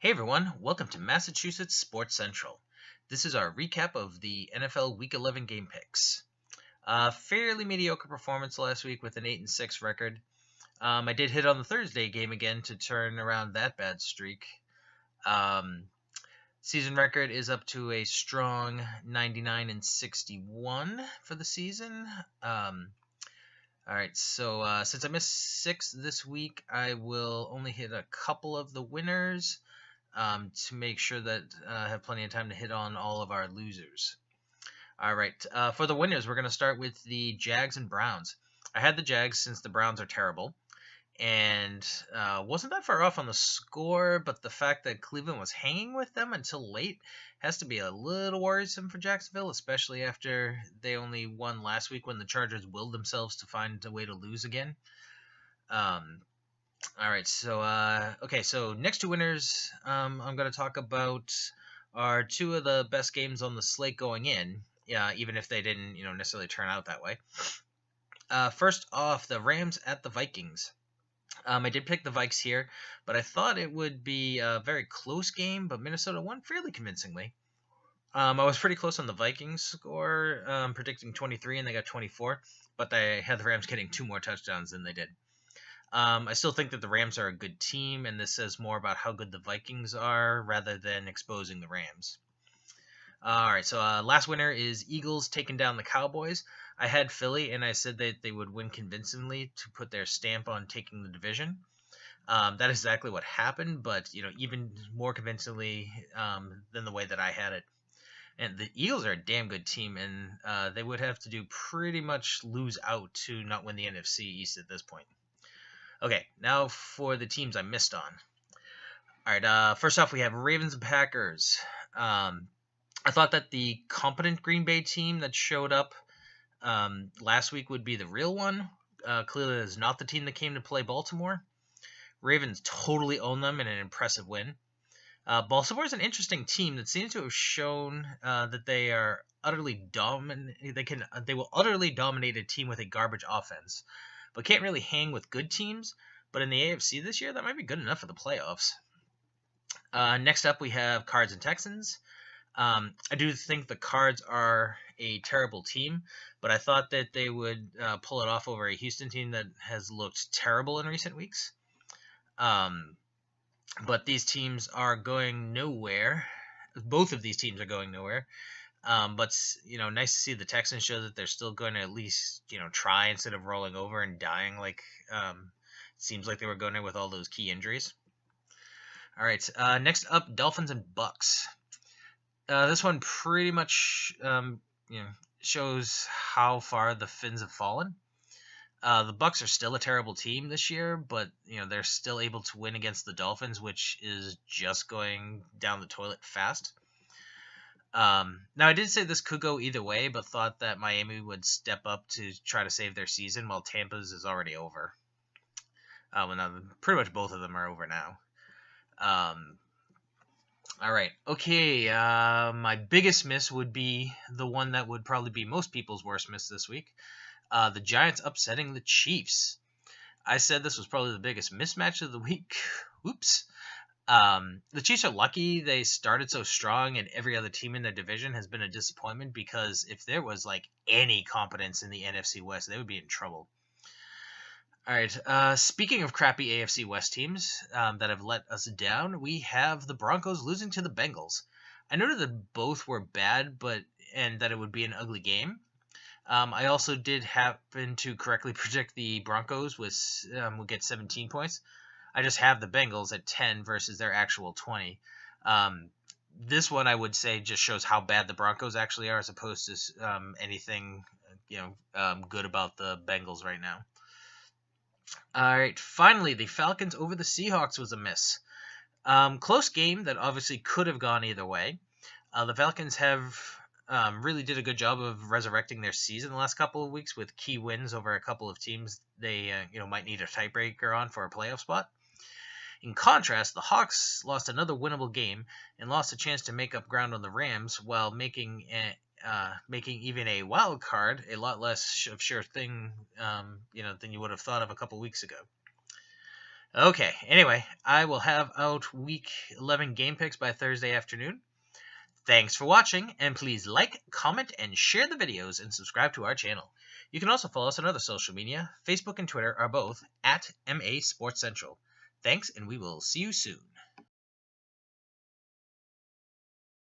Hey everyone, welcome to Massachusetts Sports Central. This is our recap of the NFL Week 11 game picks. Fairly mediocre performance last week with an 8-6 record. I did hit on the Thursday game again to turn around that bad streak. Season record is up to a strong 99-61 for the season. Alright, so since I missed 6 this week, I will only hit a couple of the winners. To make sure that I have plenty of time to hit on all of our losers. All right, for the winners, we're going to start with the Jags and Browns. I had the Jags since the Browns are terrible, and wasn't that far off on the score, but the fact that Cleveland was hanging with them until late has to be a little worrisome for Jacksonville, especially after they only won last week when the Chargers willed themselves to find a way to lose again. All right, so next two winners I'm going to talk about are two of the best games on the slate going in, even if they didn't, necessarily turn out that way. First off, the Rams at the Vikings. I did pick the Vikes here, but I thought it would be a very close game, but Minnesota won fairly convincingly. I was pretty close on the Vikings score, predicting 23, and they got 24, but they had the Rams getting 2 more touchdowns than they did. I still think that the Rams are a good team, and this says more about how good the Vikings are rather than exposing the Rams. All right, so last winner is Eagles taking down the Cowboys. I had Philly, and I said that they would win convincingly to put their stamp on taking the division. That is exactly what happened, but even more convincingly than the way that I had it. And the Eagles are a damn good team, and they would have to do pretty much lose out to not win the NFC East at this point. Okay, now for the teams I missed on. All right, first off, we have Ravens and Packers. I thought that the competent Green Bay team that showed up last week would be the real one. Clearly, it's not the team that came to play Baltimore. Ravens totally own them in an impressive win. Baltimore is an interesting team that seems to have shown that they are utterly dominant. They will utterly dominate a team with a garbage offense, but can't really hang with good teams. But in the AFC this year, that might be good enough for the playoffs. Next up, we have Cards and Texans. I do think the Cards are a terrible team, but I thought that they would pull it off over a Houston team that has looked terrible in recent weeks. But these teams are going nowhere. Both of these teams are going nowhere. But nice to see the Texans show that they're still going to at least try instead of rolling over and dying like seems like they were going there with all those key injuries. All right, next up, Dolphins and Bucks. This one pretty much shows how far the Finns have fallen. The Bucks are still a terrible team this year, but they're still able to win against the Dolphins, which is just going down the toilet fast. Now, I did say this could go either way, but thought that Miami would step up to try to save their season, while Tampa's is already over. Now, pretty much both of them are over now. All right. Okay, my biggest miss would be the one that would probably be most people's worst miss this week. The Giants upsetting the Chiefs. I said this was probably the biggest mismatch of the week. Oops. The Chiefs are lucky they started so strong, and every other team in their division has been a disappointment, because if there was any competence in the NFC West, they would be in trouble. All right, speaking of crappy AFC West teams that have let us down, we have the Broncos losing to the Bengals. I noted that both were bad, and that it would be an ugly game. I also did happen to correctly predict the Broncos would get 17 points. I just have the Bengals at 10 versus their actual 20. This one, I would say, just shows how bad the Broncos actually are, as opposed to anything good about the Bengals right now. All right, finally, the Falcons over the Seahawks was a miss. Close game that obviously could have gone either way. The Falcons have really did a good job of resurrecting their season the last couple of weeks with key wins over a couple of teams they might need a tiebreaker on for a playoff spot. In contrast, the Hawks lost another winnable game and lost a chance to make up ground on the Rams, while making even a wild card a lot less of sure thing, than you would have thought of a couple weeks ago. Okay, anyway, I will have out Week 11 game picks by Thursday afternoon. Thanks for watching, and please like, comment, and share the videos, and subscribe to our channel. You can also follow us on other social media. Facebook and Twitter are both at MA Sports Central. Thanks, and we will see you soon.